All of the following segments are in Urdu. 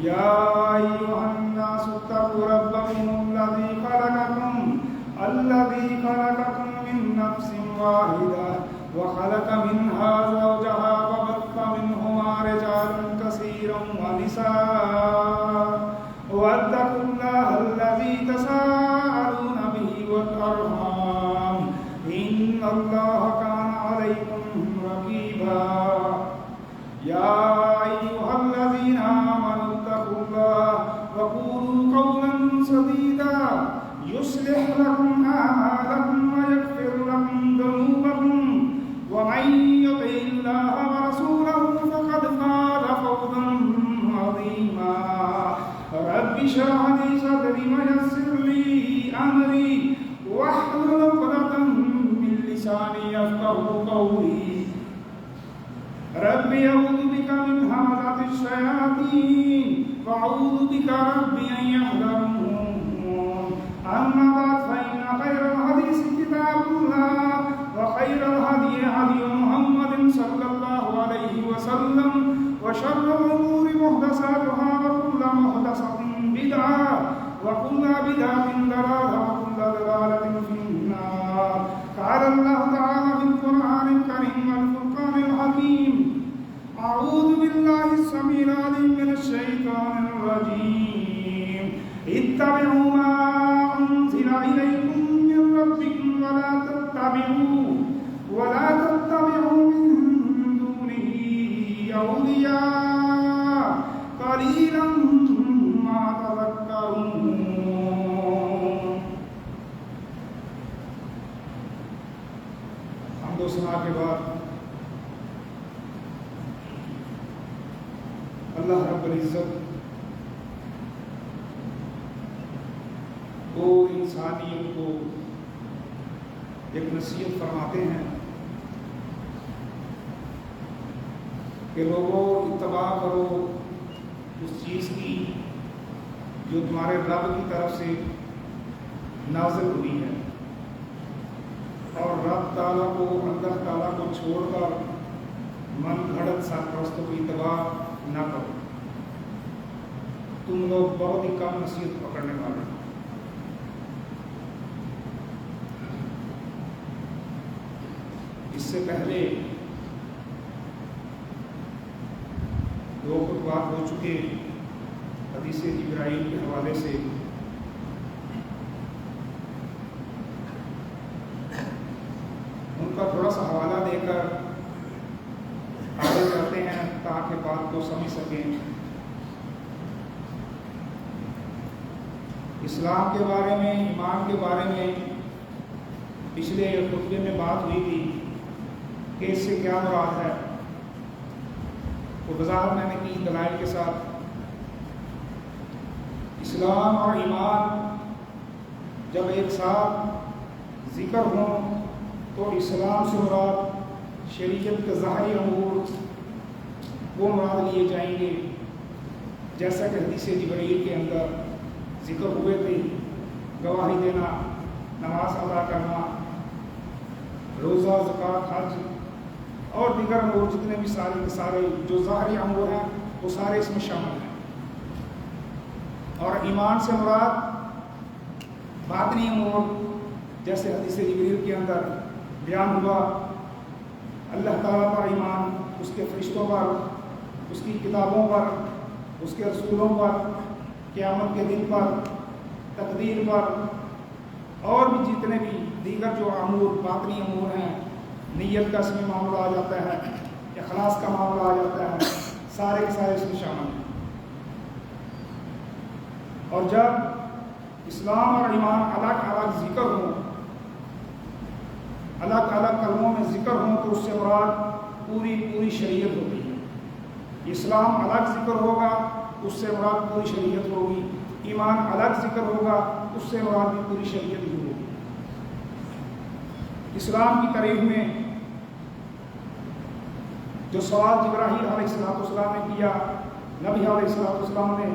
يا أيها الناس اتقوا ربكم الذي خلقكم من نفس واحدة وخلق منها زوجها وبث منهما رجالا كثيرا ونساء واتقوا الله الذي تساءلون به والأرحام إن الله كان عليكم رقيبا يا أيها الذين آمنوا اتقوا الله وقولوا قولا سديدا يصلح لكم أعمالكم ويغفر لكم ذنوبكم ومن يطع الله ورسوله فقد فاز فوزا عظيما رب اشرح لي صدري ويسر لي أمري واحلل عقدة من لساني يفقهوا قولي رب أعوذ بك من همزات الشياطين وأعوذ بك رب أن يحضرون أما بعد فإن خير الحديث كتاب الله وخير الهدي هدي محمد صلى الله عليه وسلم وشر الأمور محدثاتها وكل محدثة بدعة وكل بدعة ضلالة وكل ضلالة في النار قال الله تعالى في القرآن الكريم والفرقان الحكيم أعوذ بالله السميع العليم من الشيطان الرجيم اتبعوا ما أنزل إليكم من ربكم ولا تتبعوا من دونه أولياء قليلا ما تذكرون. حمد و ثنا کے بعد اللہ رب العزت وہ انسانیت کو ایک نصیحت فرماتے ہیں کہ لوگوں اتباع کرو اس چیز کی جو تمہارے رب کی طرف سے نازل ہوئی ہے اور رب تعالیٰ کو اللہ تعالیٰ کو چھوڑ کر من گھڑت سرپرستوں کی اتباع نہ کرو. تم لوگ بہت ہی کم نصیحت پکڑنے والے ہو. اس سے پہلے دو خطبات ہو چکے حدیث جبرائیل کے حوالے سے. ان کا تھوڑا سا حوالہ دے کر آگے چلتے ہیں تاکہ بات کو سمجھ سکیں. اسلام کے بارے میں، ایمان کے بارے میں پچھلے خطبے میں بات ہوئی تھی کہ اس سے کیا مراد ہے. وہ وضاحت میں نے کی دلائل کے ساتھ. اسلام اور ایمان جب ایک ساتھ ذکر ہوں تو اسلام سے مراد شریعت کے ظاہری امور وہ مراد لیے جائیں گے جیسا کہ حدیث جبرائیل کے اندر ذکر ہوئے تھے. گواہی دینا، نماز ادا کرنا، روزہ، زکوٰۃ، حج اور دیگر امور جتنے بھی سارے کے سارے جو ظاہری امور ہیں وہ سارے اس میں شامل ہیں. اور ایمان سے مراد باطنی امور جیسے حدیث جبرائیل کے اندر بیان ہوا. اللہ تعالیٰ پر ایمان، اس کے فرشتوں پر، اس کی کتابوں پر، اس کے رسولوں پر، قیامت کے دن پر، تقدیر پر، اور بھی جتنے بھی دیگر جو امور باطنی امور ہیں. نیت کا اس میں معاملہ آ جاتا ہے، اخلاص کا معاملہ آ جاتا ہے، سارے کے سارے اس میں شامل ہیں. اور جب اسلام اور ایمان الگ الگ ذکر ہوں، الگ الگ کلموں میں ذکر ہوں تو اس سے مراد پوری شریعت ہوتی ہے. اسلام الگ ذکر ہوگا اس سے مراد پوری شریعت ہوگی. ایمان الگ ذکر ہوگا اس سے مراد بھی پوری شریعت ہی ہوگی. اسلام کی تعریف میں جو سوال جبرائیل علیہ السلام نے کیا، نبی علیہ السلام نے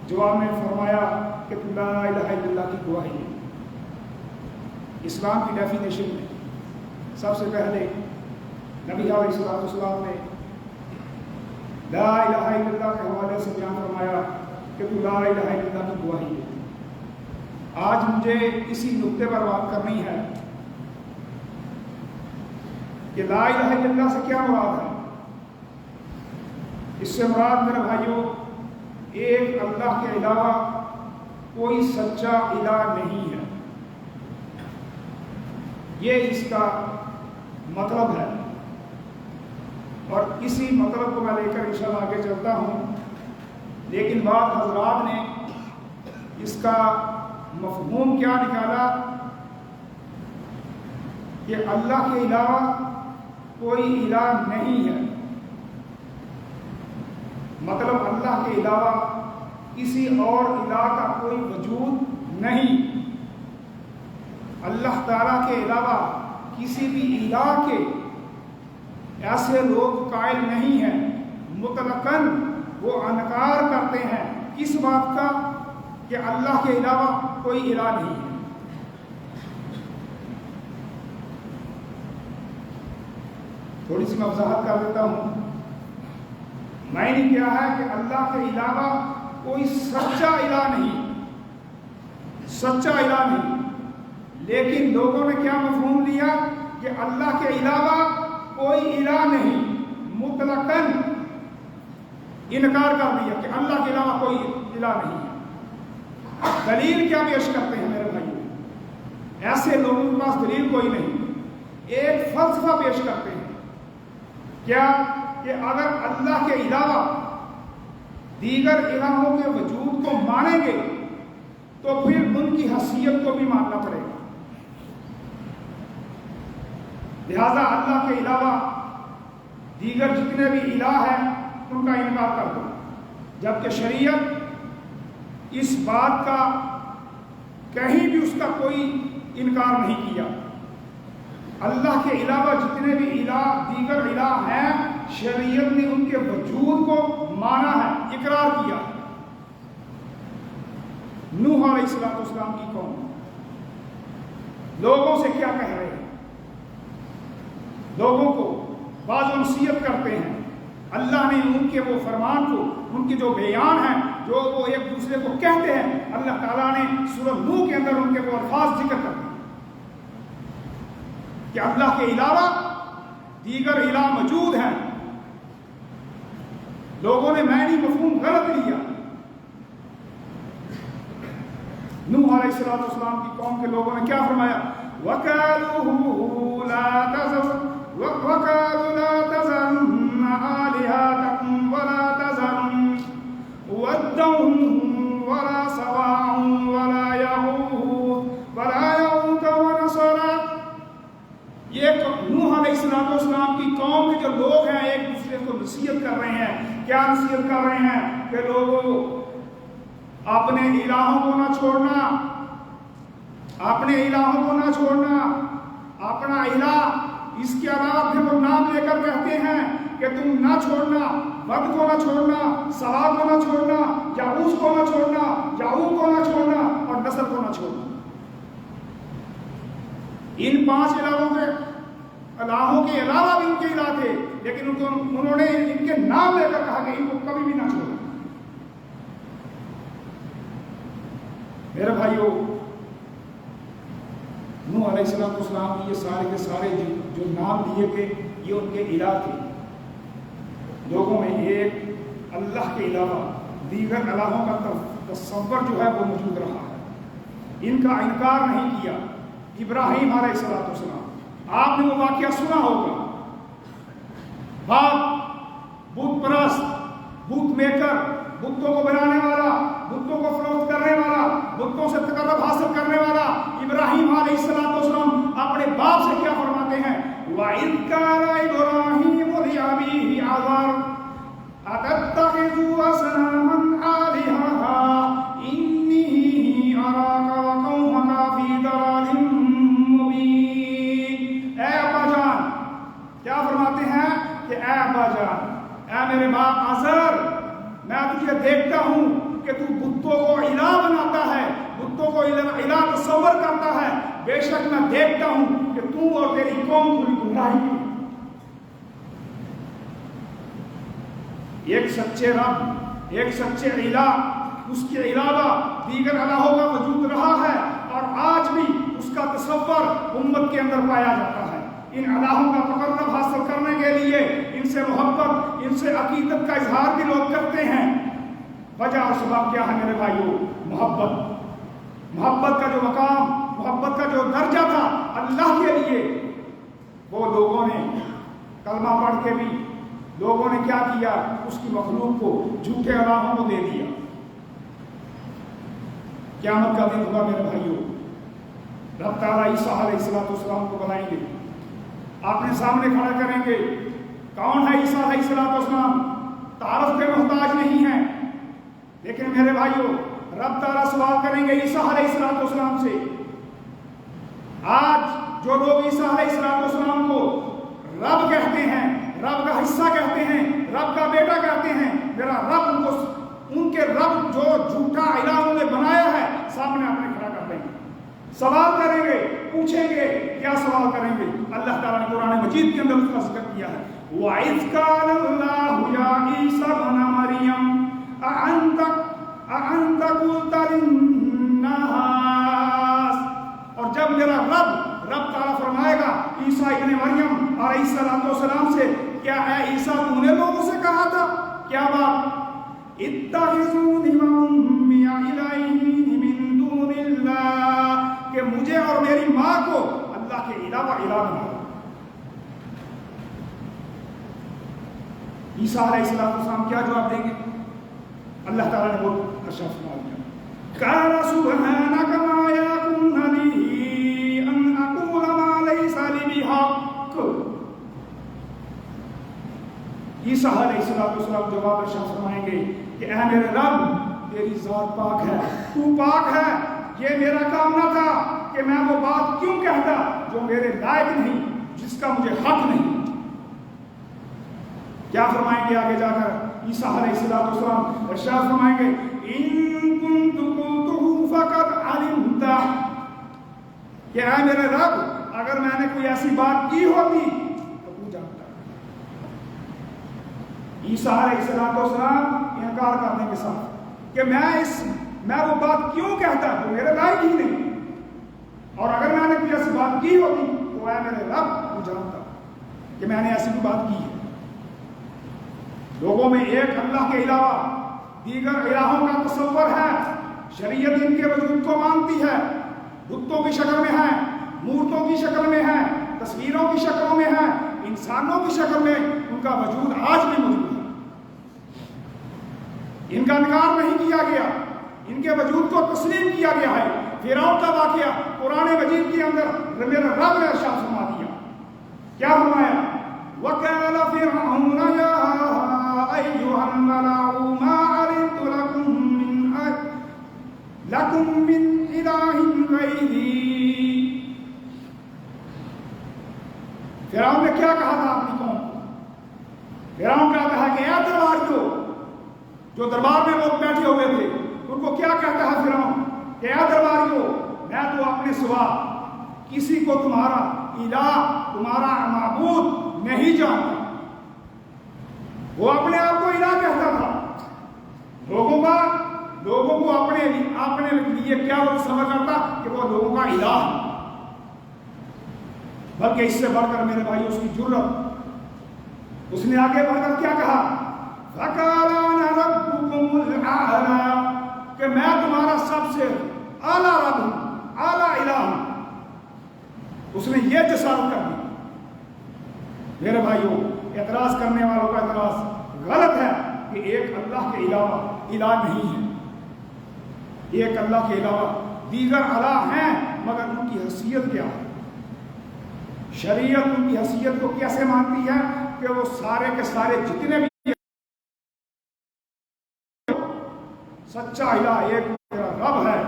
جواب میں فرمایا کہ لا الہ الا اللہ کی گواہی ہے. اسلام کی ڈیفینیشن میں سب سے پہلے نبی علیہ السلام نے لا الہ الا اللہ کے حوالے سے بیان فرمایا کہ تو لا الہ الا اللہ کی گواہی دے۔ آج مجھے اسی نقطے پر بات کرنی ہے کہ لا الہ الا اللہ سے کیا مراد ہے۔ اس سے مراد میرے بھائیوں ایک اللہ کے علاوہ کوئی سچا الہ نہیں ہے، یہ اس کا مطلب ہے، اور اسی مطلب کو میں لے کر انشاءاللہ آگے چلتا ہوں۔ لیکن بعض حضرات نے اس کا مفہوم کیا نکالا کہ اللہ کے علاوہ کوئی الہ نہیں ہے، مطلب اللہ کے علاوہ کسی اور الہ کا کوئی وجود نہیں، اللہ تعالیٰ کے علاوہ کسی بھی الہ کے ایسے لوگ قائل نہیں ہیں، مطلقاً وہ انکار کرتے ہیں اس بات کا کہ اللہ کے علاوہ کوئی الہ نہیں ہے۔ تھوڑی سی میں وضاحت کر دیتا ہوں۔ میں نے کیا ہے کہ اللہ کے علاوہ کوئی سچا الہ نہیں، سچا الہ نہیں، لیکن لوگوں نے کیا مفہوم لیا کہ اللہ کے علاوہ کوئی الہ نہیں، مطلقاً انکار کر دیا کہ اللہ کے علاوہ کوئی الہ نہیں ہے۔ دلیل کیا پیش کرتے ہیں میرے بھائی؟ ایسے لوگوں کے پاس دلیل کوئی نہیں، ایک فلسفہ پیش کرتے ہیں۔ کیا کہ اگر اللہ کے علاوہ دیگر الہوں کے وجود کو مانیں گے تو پھر ان کی حیثیت کو بھی ماننا پڑے گا، لہذا اللہ کے علاوہ دیگر جتنے بھی الہ ہیں ان کا انکار کر دو، جبکہ شریعت اس بات کا کہیں بھی اس کا کوئی انکار نہیں کیا۔ اللہ کے علاوہ جتنے بھی الہ دیگر الہ ہیں شریعت نے ان کے وجود کو مانا ہے، اقرار کیا۔ نوح علیہ السلام کی قوم لوگوں سے کیا کہہ رہے ہیں؟ لوگوں کو بعض نصیحت کرتے ہیں، اللہ نے ان کے وہ فرمان کو، ان کے جو بیان ہیں جو وہ ایک دوسرے کو کہتے ہیں، اللہ تعالیٰ نے سورہ نوح کے اندر ان کے وہ الفاظ ذکر کر دیے کہ اللہ کے علاوہ دیگر الہ موجود ہیں۔ لوگوں نے معنی مفہوم غلط لیا۔ نوح علیہ السلام کی قوم کے لوگوں نے کیا فرمایا؟ وَقَالُوا لَا تَذَرُنَّ آلِهَتَكُمْ وَلَا تَذَرُنَّ وَدًّا وَلَا سَوَاعًا وَلَا يَغُوثَ وَنَسْرًا۔ یہ نوح علیہ السلام کی قوم کے جو لوگ ہیں ایک دوسرے کو نصیحت کر رہے ہیں۔ کیا نصیحت کر رہے ہیں؟ کہ لوگوں اپنے الہوں کو نہ چھوڑنا، اپنے الہوں کو نہ چھوڑنا، اپنا الہ اس کے علاوہ پھر وہ نام لے کر کہتے ہیں کہ تم نہ چھوڑنا، ود کو نہ چھوڑنا، سوا کو نہ چھوڑنا، یعوث کو نہ چھوڑنا، یعوق کو نہ چھوڑنا اور نسل کو نہ چھوڑنا۔ ان 5 الہوں کے علاوہ بھی ان کے الہ تھے، لیکن انہوں نے ان کے نام لے کر کہا کہ ان کو کبھی بھی نہ چھوڑنا۔ میرے بھائیوں، نوح علیہ السلام کی یہ سارے کے سارے جو نام لیے گئے یہ ان کے الہ تھے۔ لوگوں میں ایک اللہ کے علاوہ دیگر الہوں کا تصور جو ہے وہ موجود رہا ہے، ان کا انکار نہیں کیا۔ ابراہیم علیہ السلام، آپ نے وہ واقعہ سنا ہوگا، باپ بت پرست، بت میکر، بتوں کو بنانے والا، بتوں کو فروخت کرنے والا، بتوں سے تقرب حاصل کرنے والا ابراہیم علیہ السلام اپنے باپ سے کیا فرماتے ہیں؟ وَإِذْ قَالَ إِبْرَاهِيمُ لِأَبِيهِ آزَرَ أَتَتَّخِذُ أَصْنَامًا آلِهَةً إِنِّي أَرَاكَ وَقَوْمَكَ فِي ضَلَالٍ مُّبِينٍ۔ اے ابا جان، کیا فرماتے ہیں کہ اے ابا جان، اے میرے باپ آزر، میں تجھے دیکھتا ہوں کہ تو بتوں کو الہ بناتا ہے، بتوں کو الہ تصور کرتا ہے۔ بے شک میں دیکھتا ہوں کہ تو اور تیری قوم پوری گمراہی کی۔ ایک سچے رب، ایک سچے الہ، اس کے علاوہ دیگر الہوں کا وجود رہا ہے اور آج بھی اس کا تصور امت کے اندر پایا جاتا ہے۔ ان الہوں کا تقرب حاصل کرنے کے لیے ان سے محبت، ان سے عقیدت کا اظہار بھی لوگ کرتے ہیں۔ وجہ اور سبب کیا ہے میرے بھائیوں؟ محبت کا جو مقام، محبت کا جو درجہ تھا اللہ کے لیے، وہ لوگوں نے کلمہ پڑھ کے بھی لوگوں نے کیا کیا؟ اس کی مخلوق کو، جھوٹے الہوں کو دے دیا۔ قیامت کا دن ہوگا میرے بھائیوں، رب تعالیٰ عیسیٰ علیہ السلام کو بلائیں گے، اپنے سامنے کھڑا کریں گے۔ کون ہے عیسیٰ علیہ السلام؟ تعارف کے محتاج نہیں ہیں، لیکن میرے بھائیوں رب تعالیٰ سوال کریں گے عیسیٰ علیہ السلام سے۔ آج جو لوگ عیسیٰ علیہ السلام کو رب کہتے ہیں، رب کا حصہ کہتے ہیں، رب کا بیٹا کہتے ہیں، میرا رب ان کے رب جو جھوٹا الہ نے بنایا ہے سامنے اپنے کھڑا کر دیں گے، سوال کریں گے، پوچھیں گے۔ کیا سوال کریں گے؟ اللہ تعالیٰ نے قرآن مجید کے اندر اس کا ذکر کیا ہے، وَإِذْ قَالَ اللَّهُ يَا عِيسَى ابْنَ مَرْيَمَ أَأَنْتَ قُلْتَ لِلنَّاسِ، اور جب میرا رب تعالیٰ فرمائے گا عیسیٰ ابن مریم علیہ السلام سے، کیا اے عیسیٰ تم نے لوگوں سے کہا تھا؟ کیا بات؟ اتخذونی و امی الہین من دون اللہ، کہ مجھے اور میری ماں کو اللہ کے علاوہ الہ بنا۔ عیسیٰ علیہ السلام کیا جواب دیں گے؟ اللہ تعالیٰ نے بہت اچھا فرما دیا، قال سبحانک ما یکون لی ان اقول ما لیس لی بحق۔ عیسیٰ علیہ السلام جواب ارشاد فرمائیں گے کہ اے میرے رب، تیری ذات پاک ہے، تو پاک ہے، یہ میرا کام نہ تھا کہ میں وہ بات کیوں کہتا جو میرے لائق نہیں، جس کا مجھے حق نہیں۔ کیا فرمائیں گے آگے جا کر عیسیٰ علیہ السلام؟ ارشاد فرمائیں گے ان کنت قلتہ فقد علمتہ، کہ اے میرے رب، اگر میں نے کوئی ایسی بات کی ہوتی تو تو جانتا۔ عیسیٰ علیہ السلام انکار کرنے کے ساتھ کہ میں وہ بات کیوں کہتا جو میرے لائق ہی نہیں، اور اگر میں نے کوئی ایسی بات کی ہوتی تو اے میرے رب تو جانتا کہ میں نے ایسی کوئی بات کی ہے۔ لوگوں میں ایک اللہ کے علاوہ دیگر الہوں کا تصور ہے، شریعت ان کے وجود کو مانتی ہے، بتوں کی شکل میں ہے، مورتوں کی شکل میں ہے، تصویروں کی شکلوں میں ہے، انسانوں کی شکل میں ان کا وجود آج بھی موجود ہے۔ ان کا انکار نہیں کیا گیا، ان کے وجود کو تسلیم کیا گیا ہے۔ فرعون کا واقعہ قرآن مجید کے اندر میرا رب نے ارشاد فرما دیا، کیا فرمایا؟ وَقَالَ فِرْعَوْنُ يَا أَيُّهَا الْمَلَأُ مَا عَلِمْتُ لَكُمْ مِنْ إِلَٰهٍ غَيْرِي۔ فرعون نے کیا کہا تھا اپنی قوم کو؟ فرعون کہتا ہے کہ اے درباریوں، جو دربار میں لوگ بیٹھے ہوئے تھے ان کو کیا کہتا ہے فرعون کہ اے درباریوں، میں تو اپنے سوا کسی کو تمہارا الہ، تمہارا معبود نہیں جانتا۔ وہ اپنے آپ کو الہ کہتا تھا، لوگوں کو اپنے لیے کیا وہ سمجھ کرتا کہ وہ لوگوں کا الہ، بلکہ اس سے بڑھ کر میرے بھائی اس کی جرأت، اس نے آگے بڑھ کر کیا کہا؟ فَقَالَ أَنَا رَبُّكُمُ الْأَعْلَىٰ، کہ میں تمہارا سب سے اعلیٰ رب ہوں، اعلیٰ الہ ہوں۔ اس نے یہ جسارت کر دی۔ میرے بھائیوں، اعتراض کرنے والوں کا اعتراض غلط ہے کہ ایک اللہ کے علاوہ الہ نہیں ہے، ایک اللہ کے علاوہ دیگر الہ ہیں، مگر ان کی حیثیت کیا ہے؟ شریعت ان کی حیثیت کو کیسے مانتی ہے کہ وہ سارے کے سارے جتنے بھی سچا الہ ایک میرا رب ہے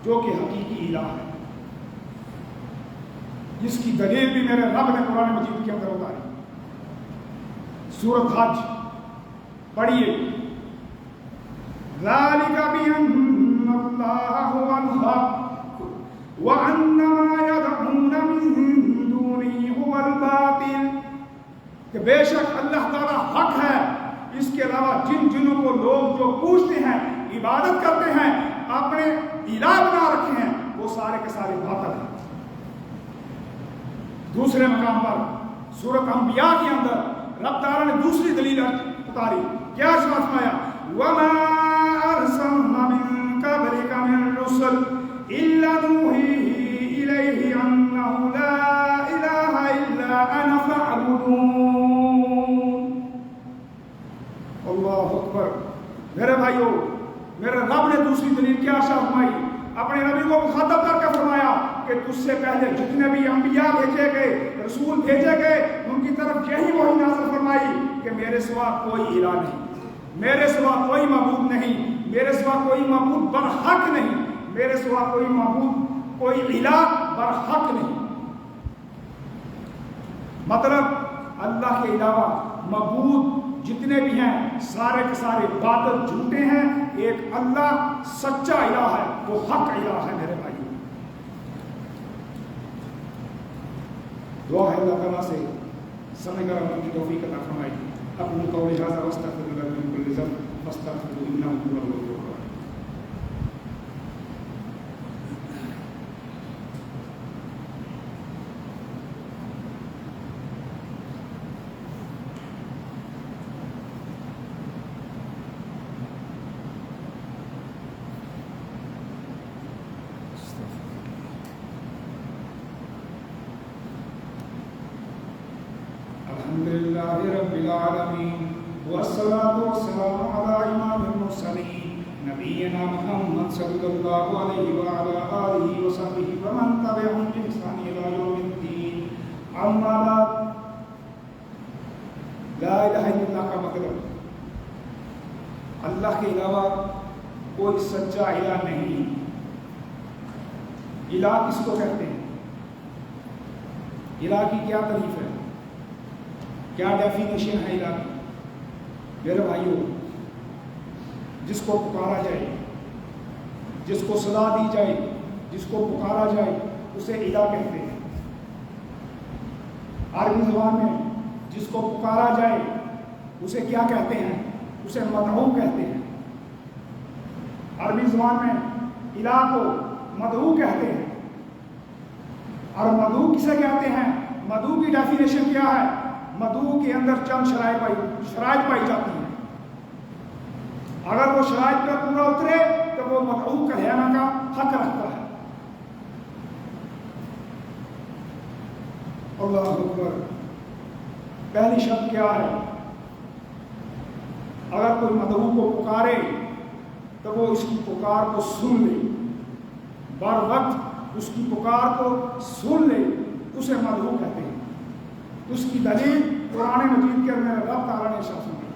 جو کہ حقیقی الہ ہے، جس کی دلیل بھی میرے رب نے قرآن مجید کے اندر اتاری۔ سورۃ حج پڑھیے، ذَلِكَ بِأَنَّ اللَّهَ هُوَ الْحَقُّ وَأَنَّ مَا يَدْعُونَ مِن دُونِهِ هُوَ الْبَاطِلُ، کہ بے شک اللہ تعالیٰ حق ہے، اس کے علاوہ جن جنوں کو لوگ جو پوچھتے ہیں، عبادت کرتے ہیں، اپنے الہ بنا رکھے ہیں، وہ سارے کے سارے باطل ہیں۔ دوسرے مقام پر سورۃ انبیاء کے اندر رب تعالیٰ نے دوسری دلیل اتاری، کیا ارشاد فرمایا؟ وَمَا أَرْسَلْنَا مِن قَبْلِكَ مِن رُّسُلٍ إِلَّا نُوحِي إِلَيْهِ أَنَّهُ لَا إِلَٰهَ إِلَّا أَنَا فَاعْبُدُونِ۔ اللہ اکبر۔ میرے بھائیو، میرے رب نے دوسری دلیل کیا ارشاد فرمائی؟ اپنے نبی کو مخاطب کر کے فرمایا کہ تجھ سے پہلے جتنے بھی انبیاء بھیجے گئے، رسول بھیجے گئے، ان کی طرف یہی وحی نازل فرمائی کہ میرے سوا کوئی الہ نہیں، میرے سوا کوئی معبود نہیں، میرے سوا کوئی معبود برحق نہیں، میرے سوا کوئی معبود، کوئی الہ برحق نہیں۔ مطلب اللہ کے علاوہ معبود جتنے بھی ہیں سارے کے سارے باطل، جھوٹے ہیں، ایک اللہ سچا الہ ہے، وہ حق الہ ہے۔ میرے بھائی، دعا ہے اللہ تعالیٰ سے سمجھ کر عمل کی توفیق عطا فرمائے۔ اقول قولی ھذا واستغفر اللہ من کل ذنب فاستغفروہ انہ هو الغفور الرحیم۔ الحمدللہ رب العالمین والصلاة والسلام علی امام المرسلین نبینا محمد صلی اللہ علیہ وعلی آلہ وصحبہ ومن تبعہم بإحسان الی یوم الدین۔ اما بعد، لا الہ الا اللہ کا مطلب اللہ کے علاوہ کوئی سچا الہ نہیں۔ الہ کس کو کہتے ہیں؟ الہ کی کیا تعریف ہے، کیا ڈیفینیشن ہے الہ کی؟ میرے بھائیو، جس کو پکارا جائے، جس کو صدا دی جائے، جس کو پکارا جائے، اسے الہ کہتے ہیں۔ عربی زبان میں جس کو پکارا جائے اسے کیا کہتے ہیں؟ اسے مدعو کہتے ہیں۔ عربی زبان میں الہ کو مدعو کہتے ہیں۔ اور مدعو کسے کہتے ہیں؟ مدعو کی ڈیفینیشن کیا ہے؟ مدعو کے اندر چند شرائط پائی جاتی ہیں۔ اگر وہ شرائط پر پورا اترے تو وہ مدعو کہلانے کا حق رکھتا ہے۔ اللہ اکبر۔ پہلی شرط کیا ہے؟ اگر کوئی مدعو کو پکارے تو وہ اس کی پکار کو سن لے، بر وقت اس کی پکار کو سن لے، اسے مدعو کہتے ہیں۔ اس کی دلیل قرآن مجید کے اندر رب تعالیٰ نے ارشاد فرمائی،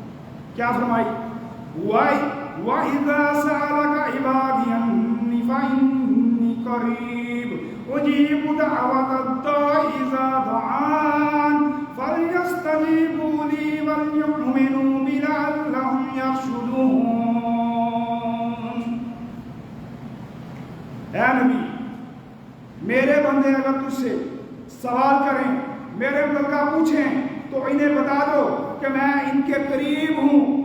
کیا فرمائی؟ وَإِذَا سَأَلَكَ عِبَادِي عَنِّي فَإِنِّي قَرِيبٌ أُجِيبُ دَعْوَةَ الدَّاعِ إِذَا دَعَانِ فَلْيَسْتَجِيبُوا لِي وَلْيُؤْمِنُوا بِي لَعَلَّهُمْ يَرْشُدُونَ۔ اے نبی، میرے بندے اگر تجھ سے سوال کریں، میرے متعلقہ پوچھیں، تو انہیں بتا دو کہ میں ان کے قریب ہوں،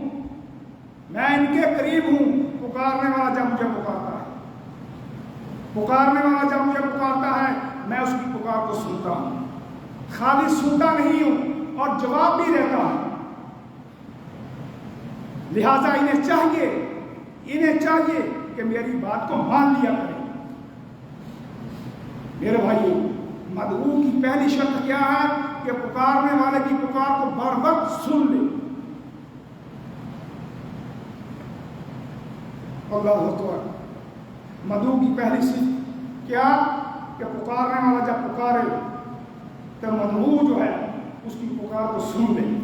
میں ان کے قریب ہوں۔ پکارنے والا جب مجھے پکارتا ہے، پکارنے والا جب مجھے پکارتا ہے، میں اس کی پکار کو سنتا ہوں۔ خالی سنتا نہیں ہوں اور جواب بھی دیتا ہوں۔ لہذا انہیں چاہیے کہ میری بات کو مان لیا کریں۔ میرے بھائیو، مدعو کی پہلی شرط کیا ہے؟ کہ پکارنے والے کی پکار کو بر وقت سن لے۔ اللہ اکبر۔ مدعو کی پہلی صفت کیا؟ کہ پکارنے والا جب پکارے تو مدعو جو ہے اس کی پکار کو سن لے۔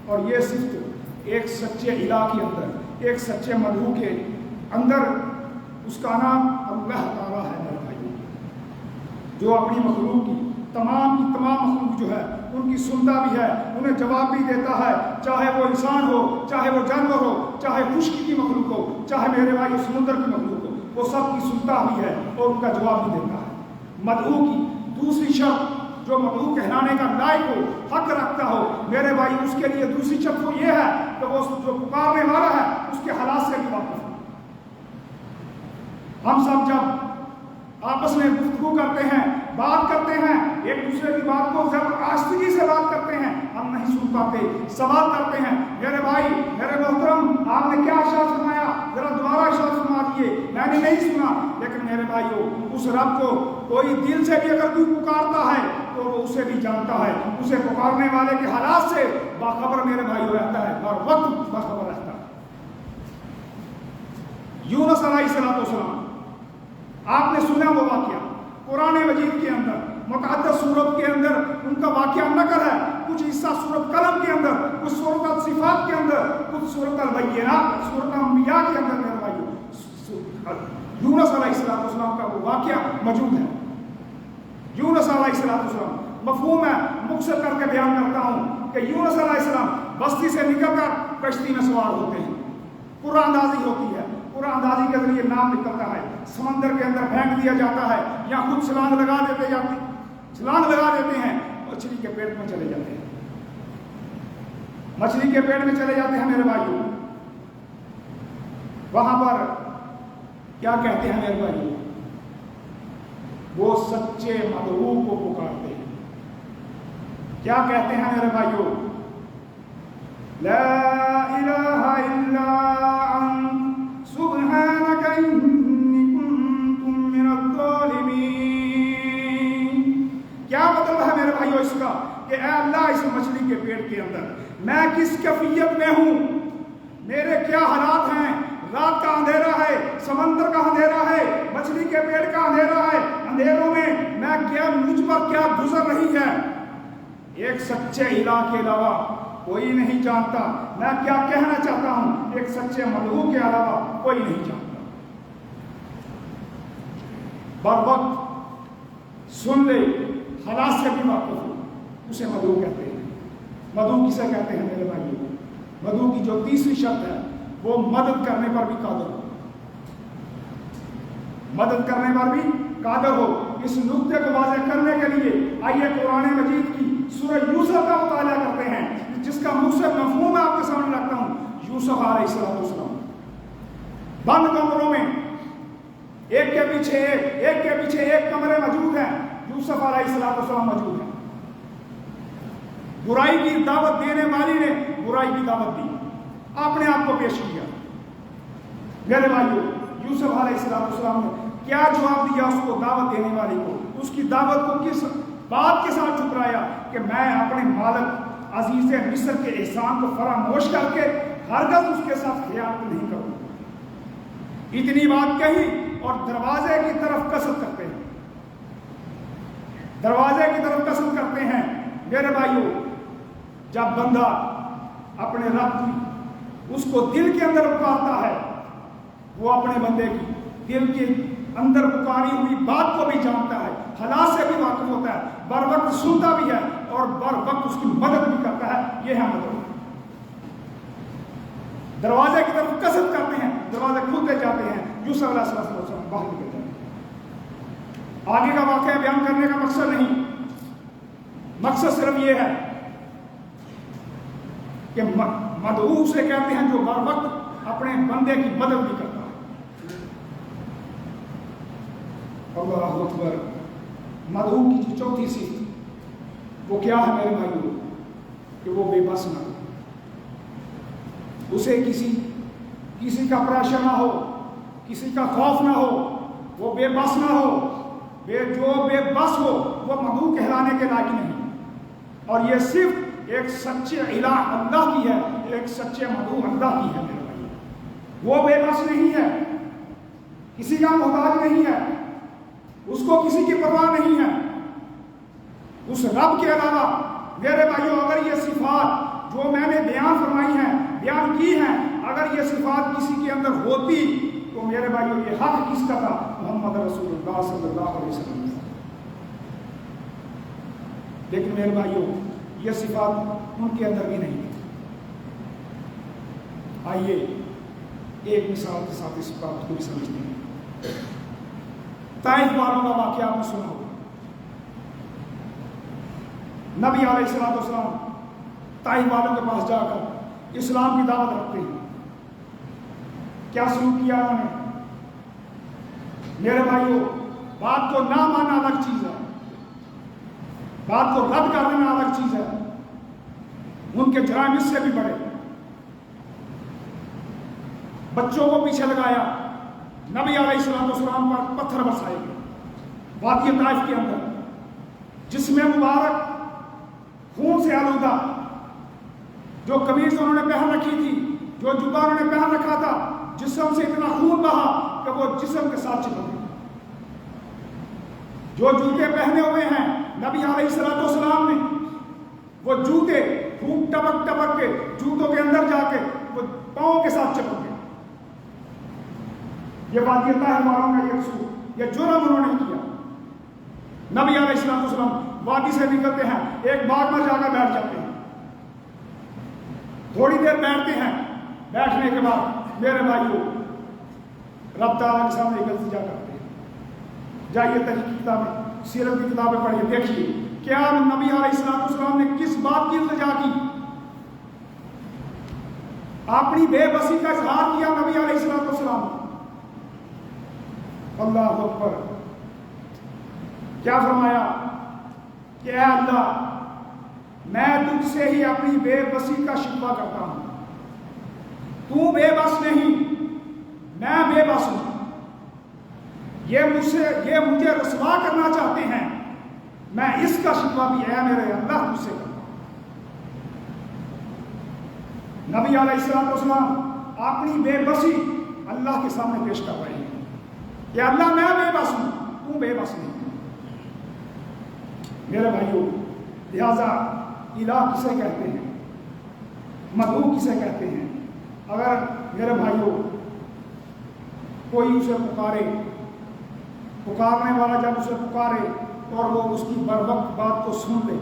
اور یہ صفت ایک سچے الہ کے اندر، ایک سچے مدعو کے اندر، اس کا نام اللہ تعالیٰ ہے۔ میرے بھائی، جو اپنی مخلوق کی تمام مخلوق جو ہے ان کی سنتا بھی ہے، انہیں جواب بھی دیتا ہے، چاہے وہ انسان ہو، چاہے وہ جانور ہو، چاہے خشکی کی مخلوق ہو، چاہے میرے بھائی سمندر کی مخلوق ہو، وہ سب کی سنتا بھی ہے اور ان کا جواب بھی دیتا ہے۔ مدعو کی دوسری شرط جو مدعو کہلانے کا لائق ہو، حق رکھتا ہو، میرے بھائی اس کے لیے دوسری شرط تو یہ ہے کہ وہ جو پکارنے والا ہے اس کے حالات سے بھی واقف ہو۔ ہم سب جب آپس میں گفتگو کرتے ہیں، بات کرتے ہیں، ایک دوسرے کی بات کو جب آستگی سے بات کرتے ہیں، ہم نہیں سن پاتے، سوال کرتے ہیں، میرے بھائی میرے محترم آپ نے کیا ارشاد فرمایا، ذرا دوبارہ ارشاد فرما دیے، میں نے نہیں سنا۔ لیکن میرے بھائیو، اس رب کو کوئی دل سے بھی اگر کوئی پکارتا ہے تو وہ اسے بھی جانتا ہے، اسے پکارنے والے کے حالات سے باخبر میرے بھائیو رہتا ہے، ہر وقت باخبر رہتا ہے۔ یونس علیہ السلام، آپ نے سنا وہ واقعہ قرآن مجید کے اندر، متعدد سورت کے اندر ان کا واقعہ نقل ہے، کچھ حصہ سورت قلم کے اندر، کچھ سورت الصفات کے اندر، کچھ سورت البینات، سورت انبیاء کے اندر میرے بھائیو یونس علیہ السلام کا وہ واقعہ موجود ہے۔ یونس علیہ السلام مفہوم ہے، مختصر کر کے بیان کرتا ہوں کہ یونس علیہ السلام بستی سے نکل کر کشتی میں سوار ہوتے ہیں، قرآن اندازی ہوتی ہے، قرآن اندازی کے ذریعے نام نکلتا ہے، سمندر کے اندر پھینک دیا جاتا ہے، یا خود چھلانگ لگا دیتے ہیں، مچھلی کے پیٹ میں چلے جاتے ہیں، مچھلی کے پیٹ میں چلے جاتے ہیں میرے بھائیو۔ وہاں پر کیا کہتے ہیں میرے بھائیو، وہ سچے مدعو کو پکارتے ہیں، کیا کہتے ہیں میرے بھائیو، لا الہ الا انت سبحانک انی کنت من الظالمین۔ کیا مطلب ہے میرے بھائیو اس کا کہ اے اللہ اس مچھلی کے پیٹ کے اندر میں کس کیفیت میں ہوں، میرے کیا حالات ہیں، رات کا اندھیرا ہے، سمندر کا اندھیرا ہے، مچھلی کے پیٹ کا اندھیرا ہے، اندھیروں میں مجھ پر کیا گزر رہی ہے، ایک سچے الہ کے علاوہ کوئی نہیں جانتا۔ میں کیا کہنا چاہتا ہوں، ایک سچے مدعو کے علاوہ کوئی نہیں جانتا۔ بر وقت سن لے، حالات سے بھی واقف ہو، اسے مدعو کہتے ہیں۔ مدعو کسے کہتے ہیں میرے بھائیو؟ مدعو کی جو تیسری شرط ہے وہ مدد کرنے پر بھی قادر ہو، مدد کرنے پر بھی قادر ہو۔ اس نقطے کو واضح کرنے کے لیے آئیے قرآن مجید کی سورہ یوسف کا مطالعہ کرتے ہیں، جس کا مختصر مفہوم میں آپ کے سامنے رکھتا ہوں۔ یوسف علیہ السلام بند کمروں میں ایک کے پیچھے ایک کمرے موجود ہیں، یوسف علیہ السلام موجود ہیں۔ برائی کی دعوت دینے والی نے برائی کی دعوت دی، اپنے آپ کو پیش کیا۔ میرے بھائیو، یوسف علیہ السلام نے کیا جواب دیا اس کو، دعوت دینے والی کو؟ اس کی دعوت کو کس بات کے ساتھ ٹھکرایا کہ میں اپنے مالک عزیز مصر کے احسان کو فراموش کر کے ہرگز اس کے ساتھ خیانت نہیں کروں۔ اتنی بات کہی اور دروازے کی طرف قصد کرتے ہیں، دروازے کی طرف قصد کرتے ہیں۔ میرے بھائیو، جب بندہ اپنے رب کی اس کو دل کے اندر پکارتا ہے، وہ اپنے بندے کی دل کے اندر پکاری ہوئی بات کو بھی جانتا ہے، حالات سے بھی واقف ہوتا ہے، بر وقت سنتا بھی ہے اور بر وقت اس کی مدد بھی کرتا ہے۔ یہ ہے مدد۔ دروازے کی طرف قصد کرتے ہیں، دروازے کھلتے جاتے ہیں، یوسف علیہ السلام باہر نکل جاتے ہیں۔ آگے کا واقعہ بیان کرنے کا مقصد نہیں، مقصد صرف یہ ہے کہ مدعو اسے کہتے ہیں جو بر وقت اپنے بندے کی مدد بھی کرتا ہے۔ اللہ اکبر۔ مدعو کی جو چوتھی صفت وہ کیا ہے میرے بھائیو؟ کہ وہ بے بس نہ ہو، اسے کسی کا پریشر نہ ہو، کسی کا خوف نہ ہو، وہ بے بس نہ ہو۔ جو بے بس ہو وہ مدعو کہلانے کے لائق نہیں، اور یہ صرف ایک سچے الہ اللہ کی ہے، ایک سچے مدعو اللہ کی ہے میرے بھائی۔ وہ بے بس نہیں ہے، کسی کا محتاج نہیں ہے، اس کو کسی کی پرواہ نہیں ہے۔ اس رب کے علاوہ میرے بھائیوں، اگر یہ صفات جو میں نے بیان فرمائی ہیں، بیان کی ہیں، اگر یہ صفات کسی کے اندر ہوتی تو میرے بھائیوں یہ حق کس کا تھا؟ محمد رسول اللہ صلی اللہ علیہ وسلم۔ لیکن میرے بھائیوں یہ صفات ان کے اندر بھی نہیں۔ آئیے ایک مثال کے ساتھ اس بات کو بھی سمجھتے ہیں۔ طائف والوں کا واقعہ آپ نے سنا ہوگا۔ نبی علیہ السلام طائف والوں کے پاس جا کر اسلام کی دعوت رکھتے ہیں. کیا سلوک کیا انہوں نے؟ میرے بھائیوں، بات کو نہ ماننا الگ چیز ہے، بات کو رد کر دینا الگ چیز ہے. ان کے جرائم اس سے بھی بڑے. بچوں کو پیچھے لگایا، نبی علیہ السلام پر پتھر برسائے گئے وادی طائف کے اندر، جس میں مبارک خون سے آلودہ جو قمیض انہوں نے پہن رکھی تھی، جو جبہ انہوں نے پہن رکھا تھا، جسم سے اتنا خون بہا کہ وہ جسم کے ساتھ چپک گیا. جو جوتے پہنے ہوئے ہیں نبی علیہ السلام نے، وہ جوتے خون ٹپک ٹپک کے جوتوں کے اندر جا کے وہ پاؤں کے ساتھ چپک گئے. یہ وادی طائف والوں کا یہ قصور، یہ جرم انہوں نے کیا. نبی علیہ السلام وادی سے نکلتے ہیں، ایک باغ میں جا کر بیٹھ جاتے ہیں. تھوڑی دیر بیٹھتے ہیں، بیٹھنے کے بعد میرے بھائیوں رب تعالیٰ کے سامنے ایک التجا کرتے ہیں. جائیے تاریخ کی کتابیں، سیرت کی کتابیں پڑھیے، دیکھیے کیا نبی علیہ السلام نے کس بات کی التجا کی. اپنی بے بسی کا اظہار کیا نبی علیہ السلام. اللہ اکبر. کیا فرمایا کہ اے اللہ، میں تجھ سے ہی اپنی بے بسی کا شکوہ کرتا ہوں. تو بے بس نہیں، میں بے بس ہوں. یہ مجھے رسوا کرنا چاہتے ہیں، میں اس کا شکوہ بھی اے میرے اللہ تجھ سے کرتا ہوں. نبی علیہ السلام اپنی بے بسی اللہ کے سامنے پیش کر رہے ہیں کہ اللہ میں بے بس ہوں، تو بے بس نہیں. میرے بھائیوں، لہذا الہ کسے کہتے ہیں، مدعو کسے کہتے ہیں؟ اگر میرے بھائیوں کوئی اسے پکارنے والا جب اسے پکارے اور وہ اس کی بر وقت بات کو سن لے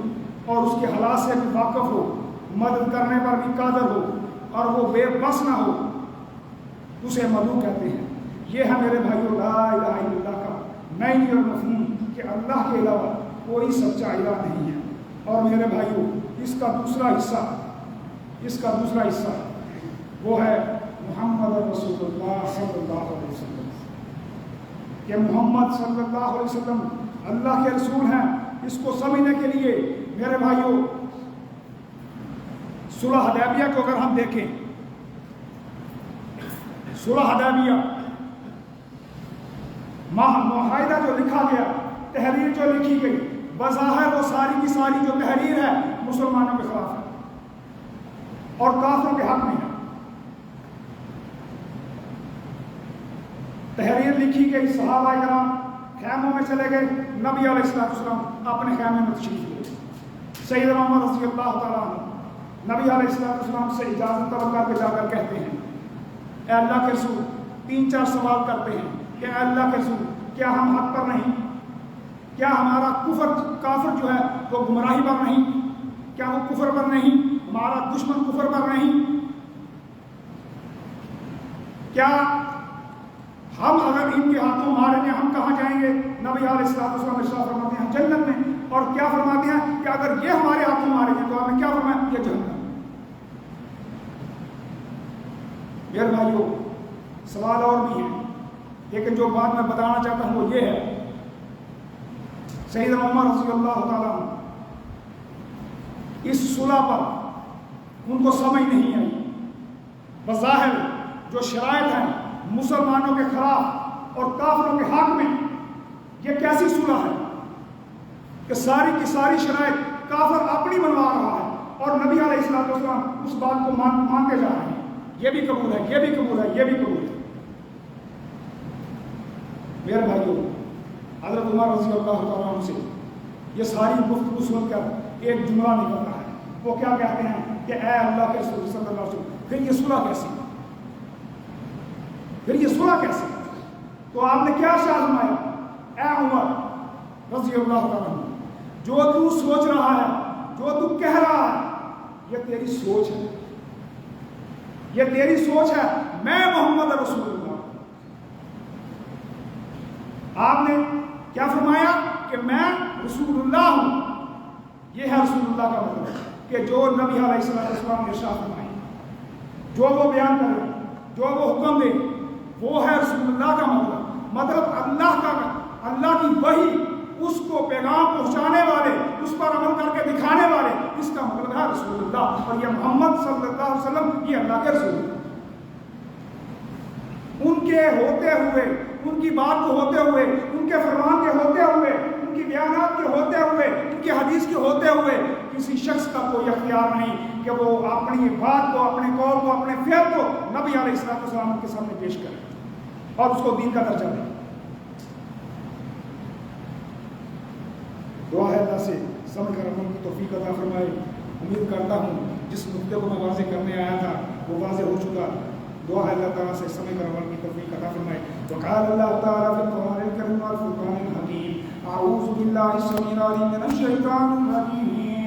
اور اس کے حالات سے بھی واقف ہو، مدد کرنے پر بھی قادر ہو اور وہ بے بس نہ ہو، اسے مدعو کہتے ہیں. یہ ہے میرے بھائیوں لا الہ الا اللہ کا معنی اور مفہوم کہ اللہ کے علاوہ کوئی سچا الہ نہیں ہے. اور میرے بھائیوں اس کا دوسرا حصہ وہ ہے محمد رسول اللہ صلی اللہ علیہ وسلم، کہ محمد صلی اللہ علیہ وسلم اللہ کے رسول ہیں. اس کو سمجھنے کے لیے میرے بھائیوں صلح حدیبیہ کو اگر ہم دیکھیں، صلح حدیبیہ معاہدہ جو لکھا گیا، تحریر جو لکھی گئی، بظاہر وہ ساری کی ساری جو تحریر ہے مسلمانوں کے خلاف ہے اور کافروں کے حق میں ہے. تحریر لکھی گئی، صحابہ کرام خیموں میں چلے گئے، نبی علیہ السلام اپنے خیمے میں تشریف لے. سیدنا عمر رضی اللہ تعالیٰ عنہ نبی علیہ السلام سے اجازت طلب کر کے جا کر کہتے ہیں، اے اللہ کے رسول، 3-4 سوال کرتے ہیں کہ اے اللہ کے رسول، کیا ہم حق پر نہیں؟ کیا ہمارا کافر جو ہے وہ گمراہی پر نہیں؟ کیا وہ کفر پر نہیں؟ ہمارا دشمن کفر پر نہیں؟ کیا ہم اگر ان کے ہاتھوں ماریں گے ہم کہاں جائیں گے؟ نبی علیہ السلام ارشاد فرماتے ہیں جنت میں. اور کیا فرماتے ہیں کہ اگر یہ ہمارے ہاتھوں ماریں گے تو ہمیں کیا فرمایا؟ یہ جہنم. میرے بھائیوں سوال اور بھی ہیں، لیکن جو بات میں بتانا چاہتا ہوں وہ یہ ہے، سیدنا عمر رضی اللہ تعالیٰ عنہ اس صلح پر ان کو سمجھ نہیں آئی. بظاہر جو شرائط ہیں مسلمانوں کے خلاف اور کافروں کے حق میں، یہ کیسی صلح ہے کہ ساری کی ساری شرائط کافر اپنی بنوا رہا ہے اور نبی علیہ السلام اس بات کو مانتے جا رہے ہیں. یہ بھی قبول ہے، یہ بھی قبول ہے، یہ بھی قبول ہے. میرے بھائیوں حضرت عمر رضی اللہ تعالیٰ عنہ سے یہ ساری گفتگو سن کر ایک جملہ نکلتا ہے. وہ کیا کہتے ہیں کہ اے اللہ کے رسول صلی اللہ علیہ وسلم، پھر یہ صلح کیسی؟ پھر یہ صلح کیسی؟ تو آپ نے کیا ارشاد فرمایا؟ اے عمر رضی اللہ تعالیٰ عنہ، جو تو سوچ رہا ہے، جو تو کہہ رہا ہے، یہ تیری سوچ ہے، یہ تیری سوچ ہے. میں محمد رسول اللہ. آپ نے کیا فرمایا کہ میں رسول اللہ ہوں. یہ ہے رسول اللہ کا مطلب، کہ جو نبی علیہ السلام نے ارشاد فرمائے، جو وہ بیان کرے، جو وہ حکم دے، وہ ہے رسول اللہ کا مطلب اللہ کی وحی، اس کو پیغام پہنچانے والے، اس پر عمل کر کے دکھانے والے، اس کا مطلب ہے رسول اللہ۔ اور یہ محمد صلی اللہ علیہ وسلم یہ اللہ کے رسول ہیں۔ ان کے ہوتے ہوئے، ان کی بات کو ہوتے ہوئے، ان کے فرمان کے ہوتے ہوئے، ان کی بیانات کے ہوتے ہوئے، ان کی حدیث کے ہوتے ہوئے کسی شخص کا کوئی اختیار نہیں کہ وہ اپنی بات کو، اپنے قول کو، اپنے فعل کو نبی علیہ السلام کے سامنے پیش کرے اور اس کو دین کا درجہ دے۔ دعا ہے اللہ سے سمجھ کر عمل کی توفیق عطا فرمائے۔ امید کرتا ہوں جس نقطے کو میں واضح کرنے آیا تھا وہ واضح ہو چکا۔ دعا ہے اللہ تعالیٰ سے سمجھ کر عمل کی توفیق عطا فرمائے۔ وقال اللہ تعالیٰ فی القرآن الکریم والفرقان الحکیم، اعوذ باللہ السمیع العلیم من الشیطان الرجیم،